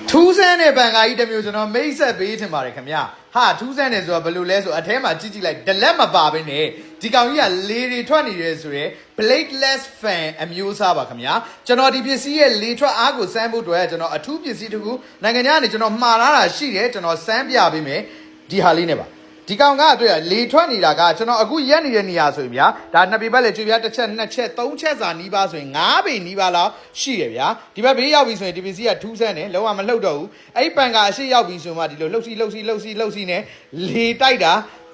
ထူးဆန်းတဲ့ဘန်ကာကြီးတစ်မျိုးကျွန်တော်မိတ်ဆက်ပေးချင်ပါတယ်ခင်ဗျဟာထူးဆန်းတယ်ဆိုတာဘယ်လိုလဲဆိုအထဲမှာကြည့်ကြည့်လိုက်ဒလက်မပါဘဲနဲ့ဒီကောင်ကြီးကလေတွေထွက်နေတယ်ဆိုရဲ bladeless fan အမျိုးအစားပါခင်ဗျကျွန်တော်ဒီပစ္စည်းရဲ့လေထွက်အားကိုစမ်းဖို့အတွက်ကျွန်တော်အထူးပစ္စည်းတစ်ခုနိုင်ငံခြားကနေကျွန်တော်မှားလာတာရှိတယ်ကျွန်တော်စမ်းပြပေးမယ်ဒီဟာလေးနဲ့ပါဒီကောင်ကတွေ့ရလေထွက်နေတာကကျွန်တော်အခုရက်နေတဲ့နေရာဆိုရင်ဗျာဒါနှစ်ပေဘက်လေကျွေးပြတစ်ချက်နှစ်ချက်သုံးချက်စာနီးပါးဆိုရင်9ပေနီးပါးလောက်ရှိတယ်ဗျာဒီဘက်ဘေးရောက်ပြီဆိုရင်ဒီပစ္စည်းကထူးဆန်းတယ်လုံးဝမလှုပ်တော့ဘူးအဲ့ပန်ကာအရှိရောက်ပြီဆိုမှဒီလိုလှုပ်စီနဲ့လေတိုက်တ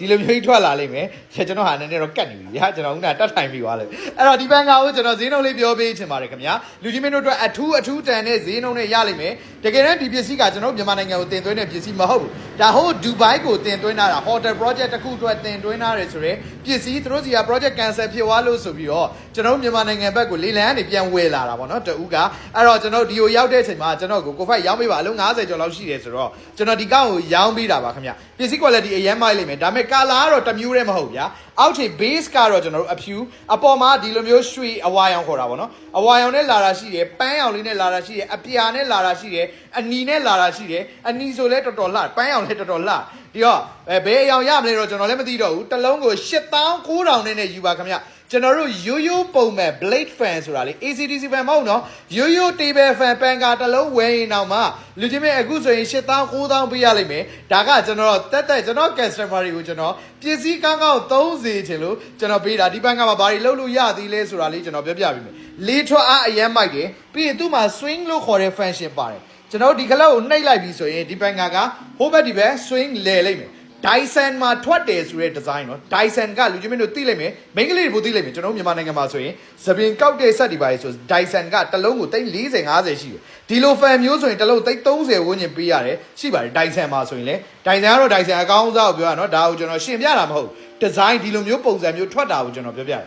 ာဒီလိုမျိုးထွက်လာလိမ့်မယ်ကျွန်တော်ဟာနည်းနည်းတော့ကတ်နေပြီဗျာကျွန်တော်ကတတ်ထိုင်ပြီးသွားလို့အဲ့တော့ဒီပန်ကာကိုကျွန်တော်ဈေးနှုန်းလေးပြောပေးချင်ပါတယ်ခင်ဗျာလူကြီးမင်းတို့အတွက်အထူးတန်တဲ့ဈေးနှုန်းနဲ့ရလိမ့်မယ်တကယ်တမ်းဒီပစ္စည်းကကျွန်တော်မြန်မာနိုင်ငံကိုတင်သွင်းတဲ့ပစ္စည်းမဟုတ်ဘူးဒါဟိုဒူဘိုင်းကိုတင်သွင်းတာ hotel project တစ်ခုအတွက်တင်သွင်းထားတယ်ဆိုရဲပစ္စည်းသူတို့စီက project cancel ဖြစ်သွားလို့ဆိုပြီးတော့ကျွန်တော်မြန်မာနိုင်ငံဘက်ကိုလေလံကနေပြန်ဝယ်လာတာပေါ့နော်တူကအဲ့တော့ကျွန်တော်ဒီကိုရောက်တဲ့အချိန်မှာကျွန်တော်ကိုဖိုက်ရောင်းပေးပါအလုံး90ကျော်လောက်ရှိတယ်ဆိုတော့ကျွန်တော်ဒီကောက်ကိုရောင်းပေးတာပါခင်ဗျပစ္စည်း quality အရင်မိုက်လိမ့်မယ်ဒါပေမဲ့ color ကတော့တမျိုးတည်းမဟုတ်ဗျာအောက်ခြေ base ကတော့ကျွန်တော်တို့အဖြူအပေါ်မှာဒီလိုမျိုးရွှေအဝါရောင်ခေါ်တာပေါ့နော်အဝါရောင်နဲ့လာတာရှိတယ်ပန်းရောင်လေးနဲ့လာတာရှိတယ်အပြာနဲ့လာတာရှိတယ်အနီနဲ့လာတာရှိတယ်အနီဆိုလဲတော်တော်လှပန်းရောင်လဲတော်တော်လှဒီတော့ဘယ်အရောင်ရမလဲတော့ကျွန်တော်လည်းမသိတော့ဘူးတစ်လုံးကို89,000နဲ့ယူပါခင်ဗျကျွန်တော်တို့ရိုးပုံမဲ့ blade fan ဆိုတာလေ ACDC fan မဟုတ်နော်ရိုး table fan ပန်ကာတစ်လုံးဝယ်ရင်တော့မှလူချင်းမဲ့အခုဆိုရင်9,000ပေးရလိမ့်မယ်ဒါကကျွန်တော်တက်ကျွန်တော် customer တွေကိုကျွန်တော်ပစ္စည်းကောင်းသုံးစေချင်လို့ကျွန်တော်ပေးတာဒီပန်ကာမှာဘာတွေလုပ်လို့ရသေးလဲဆိုတာလေးကျွန်တော်ပြောပြပေးမယ်လေထွက်အားအရန်မိုက်တယ်ပြီးရင်သူ့မှာ swing လို့ခေါ်တဲ့ function ပါတယ်ကျွန်တော်ဒီကလောက်ကိုနှိပ်လိုက်ပြီဆိုရင်ဒီပန်ကာကဟိုဘက်ဒီဘက် swing လဲလိုက်မယ်Dyson မှာထွက်တယ်ဆိုတဲ့ design နော် Dyson ကလူချင်းမင်းတို့သိလိမ့်မယ်မိန်းကလေးတွေပိုသိလိမ့်မယ်ကျွန်တော်မြန်မာနိုင်ငံမှာဆိုရင်သပင်ကောက်တဲ့ set တွေပါလေဆို Dyson ကတစ်လုံးကိုသိန်း40 50ရှိတယ်ဒီလို fan မျိုးဆိုရင်တစ်လုံးသိန်း30ဝန်းကျင်ပေးရတယ်ရှိပါတယ် Dyson မှာဆိုရင်လေ Dyson ကတော့ Dyson အကောင်းစားကိုပြောရနော်ဒါကိုကျွန်တော်ရှင်းပြတာမဟုတ် design ဒီလိုမျိုးပုံစံမျိုးထွက်တာကိုကျွန်တော်ပြောပြတယ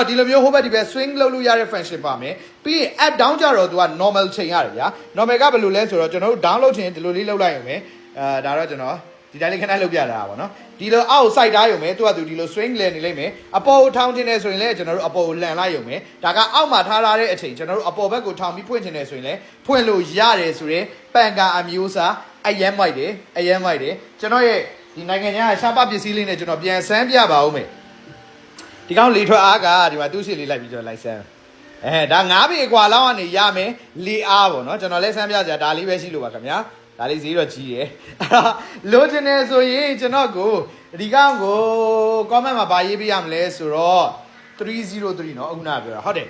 ်ဒီလိုမျိုးဟိုဘက်ဒီဘက် swing လုပ်လို့ရတဲ့ function ပါမယ်ပြီးရင် up down ကြတော့သူက normal ချိန်ရတယ်ဗျာ normal ကဘယ်လိုလဲဆိုတော့ကျွန်တော်တို့ down လုပ်ချင်ဒီလိုလေးလုပ်လိုက်ရုံပဲဒါတော့ကျွန်တော်ဒီတိုင်းလေးခဏလုပ်ပြတာပါနော်ဒီလိုအောက် side ထားရုံပဲသူကသူဒီလို swing လဲနေလိမ့်မယ်အပေါ်ကိုထောင်းခြင်းနဲ့ဆိုရင်လည်းကျွန်တော်တို့အပေါ်ကိုလှန်လိုက်ရုံပဲဒါကအောက်မှာထားထားတဲ့အချိန်ကျွန်တော်တို့အပေါ်ဘက်ကိုထောင်းပြီးဖွင့်ခြင်းနဲ့ဆိုရင်လည်းဖွင့်လို့ရတယ်ဆိုရင်ပန်ကာအမျိုးအစားအယမ်းမိုက်တယ်ကျွန်တော်ရဲ့ဒီနိုင်ငံခြားရှားပပစ္စည်းလေးနဲ့ကျွန်တော်ပြန်ဆန်းပြပါဦးမယ်ဒီကောင်လေထွက်အားကဒီမှာသူ့ရှေ့လေးလိုက်ပြီးကျွန်တော်လိုက်ဆန်းဒါ9ပေกว่าလောက်ကနေရမယ်လေအားပေါ့နော်ကျွန်တော်လည်းဆန်းပြကြဒါလေးပဲရှိလို့ပါခင်ဗျာဒါလေးဈေးတော့ကြီးတယ်လိုချင်တယ်ဆိုရင်ကျွန်တော်ကိုဒီကောင်ကို comment မှာဗာရေးပေးရမလဲဆိုတော့303เนาะအခုနကပြောတာဟုတ်တယ်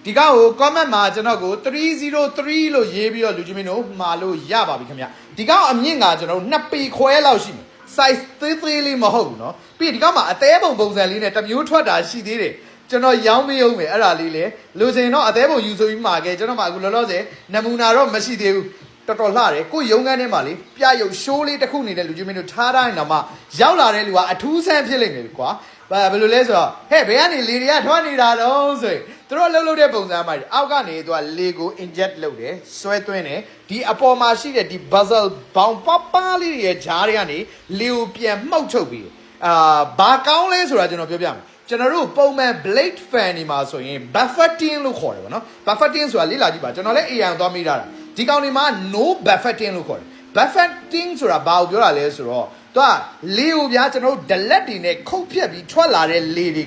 ဒီကောင်ကို comment မှာကျွန်တော်ကို303လို့ရေးပြီးတော့လူချင်းမင်းတို့မှာလို့ရပါပြီခင်ဗျဒီကောင်အမြင့်ကကျွန်တော်တို့2ပေခွဲလောက်ရှိမယ် size သေးလေးမဟုတ်ဘူးเนาะပြီးဒီကောင်မှာအသေးပုံစံလေးနဲ့တစ်မျိုးထွက်တာရှိသေးတယ်ကျွန်တော်ရောင်းမရုံပဲအဲ့ဒါလေးလေလူစင်တော့အသေးပုံယူဆိုပြီးမှာခဲ့ကျွန်တော်မှအခုလောလောဆယ်နမူနာတော့မရှိသေးဘူးတော်တော်လှတယ်ကိုရုံးခန်းထဲမှာလေပြရုပ်ရှိုးလေးတစ်ခုနေတဲ့လူကြီးမင်းတို့ထားတိုင်းတော့မှရောက်လာတဲ့လူကအထူးဆန်းဖြစ်လိမ့်မယ်ကွာဘယ်လိုလဲဆိုတော့ဟဲ့ဘယ်ကနေလေတွေကထွက်နေတာတော့ဆိုရင်သူတို့လှုပ်တဲ့ပုံစံမှာအောက်ကနေသူကလေကို inject လုပ်တယ်ဆွဲသွင်းတယ်ဒီအပေါ်မှာရှိတဲ့ဒီ bezel ဘောင်ပလေးတွေရဲ့ဂျားတွေကနေလေကိုပြန်မှုတ်ထုတ်ပြီးဘာကောင်းလဲဆိုတာကျွန်တော်ပြောပြမယ်ကျွန်တော်တို့ပုံမှန် blade fan တွေမှာဆိုရင် buffeting လို့ခေါ်တယ်ဗောနော် buffeting ဆိုတာလေ့လာကြည့်ပါကျွန်တော်လည်း AI သွားမိတာဒီကောင်တွေမှာ no buffeting လို့ခေါ်တယ် buffeting ဆိုတာဘာကိုပြောတာလဲဆိုတော့သူကလေကိုဗျာကျွန်တော်တို့ဒလက်တွေနဲ့ခုတ်ဖြက်ပြီးထွက်လာတဲ့လေတွေက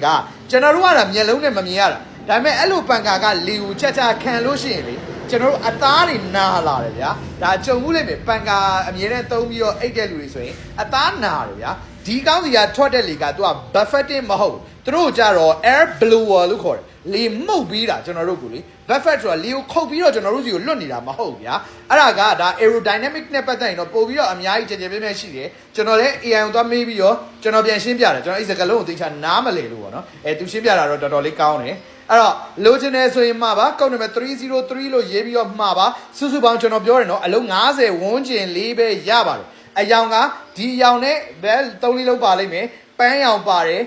ကျွန်တော်တို့ကမျက်လုံးနဲ့မမြင်ရတာဒါပေမဲ့အဲ့လိုပန်ကာကလေကိုချက်ခံလို့ရှိရင်လေကျွန်တော်တို့အသားတွေနာလာတယ်ဗျာဒါကြုံမှုလိမ့်မယ်ပန်ကာအမြဲတမ်းသုံးပြီးတော့အိတ်တဲ့လူတွေဆိုရင်အသားနာတယ်ဗျာဒီကောင်းစီကထွက်တဲ့လေကသူက buffeting မဟုတ်သူတို့ကြတော့ air blower လို့ခေါ်တယ်လေမှုတ်ပြီးတာကျွန်တော်တို့ကိုလေ buffet ဆိုတာလေကိုခုတ်ပြီးတော့ကျွန်တော်တို့စီကိုလွတ်နေတာမဟုတ်ဗျာအဲ့ဒါကဒါ aerodynamic နဲ့ပတ်သက်ရင်တော့ပို့ပြီးတော့အများကြီးကြည်ပြင်းရှိတယ်ကျွန်တော်လည်း AI ကိုသွားမေးပြီးတော့ကျွန်တော်ပြန်ရှင်းပြတယ်ကျွန်တော်အဲ့စကားလုံးကိုသိချာနားမလည်လို့ပေါ့နော်သူရှင်းပြတာတော့တော်တော်လေးကောင်းတယ်အဲ့တော့လိုချင်တယ်ဆိုရင်မှာပါကောက်နံပါတ်303လို့ရေးပြီးတော့မှာပါစုစုပေါင်းကျွန်တော်ပြောတယ်နော်အလုံး90ဝန်းကျင်လေးပဲရပါတယ်အယောင်ကဒီအယောင်နဲ့ဘယ်3လေးလုံးပါလိမ့်မယ်ပန်းရောင်ပါတယ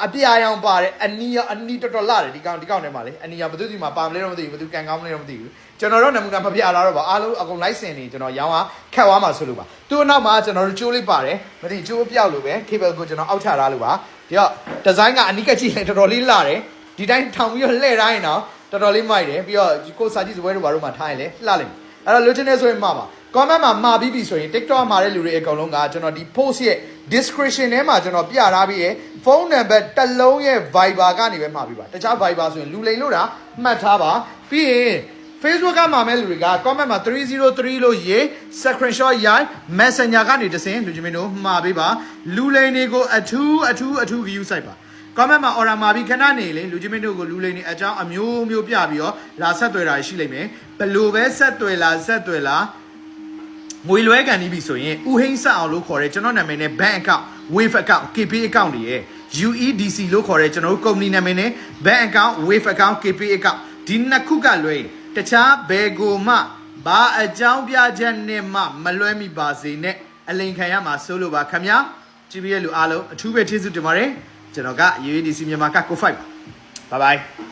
်အပြာရောင်ပါတယ်အနီတော်တော်လာတယ်ဒီကောင်ထဲမှာလေအနီရောင်ဘယ်သူဒီမှာပါမလဲတော့မသိဘူးဘယ်သူကန်ကောင်းမလဲတော့မသိဘူးကျွန်တော်တော့နမူနာမပြလာတော့ပါအားလုံးအကုန်လိုက်စင်နေကျွန်တော်ရောင်းကခက်သွားမှာဆိုလို့ပါသူ့နောက်မှာကျွန်တော်တို့ကျိုးလေးပါတယ်မသိကျိုးပြောက်လို့ပဲ cable ကိုကျွန်တော်အောက်ချထားလို့ပါဒီတော့ design ကအနီးကကြည့်ရင်တော်တော်လေးလာတယ်ဒီတိုင်းထောင်ပြီးတော့လှည့်တိုင်းတော့တော်တော်လေးမိုက်တယ်ပြီးတော့ကိုစာကြည့်စပွဲတို့ဘာတို့မှထားရင်လေလှလိမ့်မယ်အဲ့တော့လိုချင်နေဆိုရင်မှာပါ comment မှာမှာပြီးပြီဆိုရင် TikTok မှာတဲ့လူတွေအကုန်လုံးကကျွန်တော်ဒီ post ရဲ့ description ထဲမှာကျွန်တော်ပြထားပြီးရယ် phone number တစ်လုံးရဲ့ Viber ကနေပဲမှာပြီးပါတခြား Viber ဆိုရင်လူလိမ်လို့တာမှတ်ထားပါပြီးရင် Facebook ကမှာမဲ့လူတွေက comment မှာ303လို့ရေး screenshot ရိုက် Messenger ကနေတဆင်လူချင်းမင်းတို့မှာပေးပါလူလိမ်တွေကိုအထူး view စိုက်ပါcomment မှာ order မှာပြီးခဏနေလေလူချင်းမင်းတို့ကိုလူလိမ်နေအကြောင်းအမျိုးမျိုးပြပြီးတော့လာဆက်သွယ်တာရှိလိမ့်မယ်ဘလို့ပဲဆက်သွယ်လာငွေလွဲကန်နေပြီဆိုရင်ဦးဟိန်းဆက်အောင်လို့ခေါ်တဲ့ကျွန်တော်နာမည်နဲ့ bank account wave account KP account တွေရဲ့ UEDC လို့ခေါ်တဲ့ကျွန်တော်တို့ company နာမည်နဲ့ bank account wave account KP account ဒီနှစ်ခုကလွဲတခြားဘယ်ကိုမှဘာအကြောင်းပြချက်နဲ့မှမလွဲမိပါစေနဲ့အလိန်ခံရမှာစိုးလို့ပါခင်ဗျာကြည့်ပြရဲ့လူအားလုံးအထူးပဲကျေးဇူးတင်ပါတယ်ကျွန်တော်က UEDC မြန်မာကကိုဖိုက်ပါ bye bye